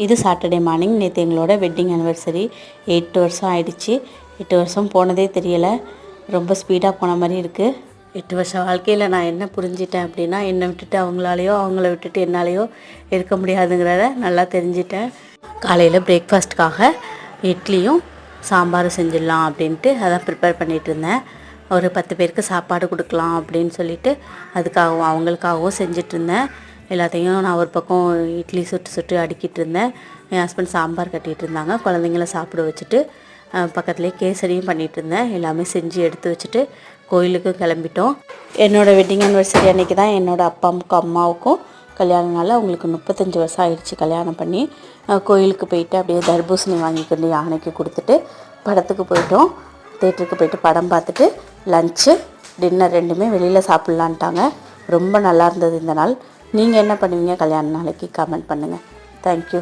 இது Saturday morning. நேற்று எங்களோட வெட்டிங் ஆனிவர்சரி. 8 வருஷம் ஆயிடுச்சு. 8 வருஷம் போனதே தெரியலை. ரொம்ப ஸ்பீடாக போன மாதிரி இருக்குது. 8 வருஷம் வாழ்க்கையில் நான் என்ன புரிஞ்சிட்டேன் அப்படின்னா, என்னை விட்டுட்டு அவங்களாலேயோ அவங்கள விட்டுட்டு என்னாலேயோ இருக்க முடியாதுங்கிறத நல்லா தெரிஞ்சிட்டேன். காலையில் பிரேக்ஃபாஸ்ட்டுக்காக இட்லியும் சாம்பாரும் செஞ்சிடலாம் அப்படின்ட்டு அதான் ப்ரிப்பேர் பண்ணிகிட்டு இருந்தேன். ஒரு 10 பேருக்கு சாப்பாடு கொடுக்கலாம் அப்படின்னு சொல்லிட்டு அதுக்காகவும் அவங்களுக்காகவும் செஞ்சிட்ருந்தேன். எல்லாத்தையும் நான் ஒரு பக்கம் இட்லி சுட்டு அடுக்கிட்டு இருந்தேன். என் ஹஸ்பண்ட் சாம்பார் கட்டிகிட்டு இருந்தாங்க. குழந்தைங்கள சாப்பிட வச்சுட்டு பக்கத்துலேயே கேசரியும் பண்ணிகிட்டு இருந்தேன். எல்லாமே செஞ்சு எடுத்து வச்சுட்டு கோயிலுக்கும் கிளம்பிட்டோம். என்னோடய வெட்டிங் ஆனிவர்சரி அன்றைக்கி தான் என்னோடய அம்மாவுக்கும் கல்யாணம் நாள். அவங்களுக்கு 35 வருஷம் ஆயிடுச்சு கல்யாணம் பண்ணி. கோயிலுக்கு போயிட்டு அப்படியே தர்பூசணி வாங்கிக்கிட்டு யானைக்கு கொடுத்துட்டு படத்துக்கு போயிட்டோம். தேட்டருக்கு போயிட்டு படம் பார்த்துட்டு லஞ்சு டின்னர் ரெண்டுமே வெளியில் சாப்பிட்லான்ட்டாங்க. ரொம்ப நல்லா இருந்தது இந்த நாள். நீங்கள் என்ன பண்ணுவீங்க கல்யாண நாளைக்கு கமெண்ட் பண்ணுங்கள். தேங்க்யூ.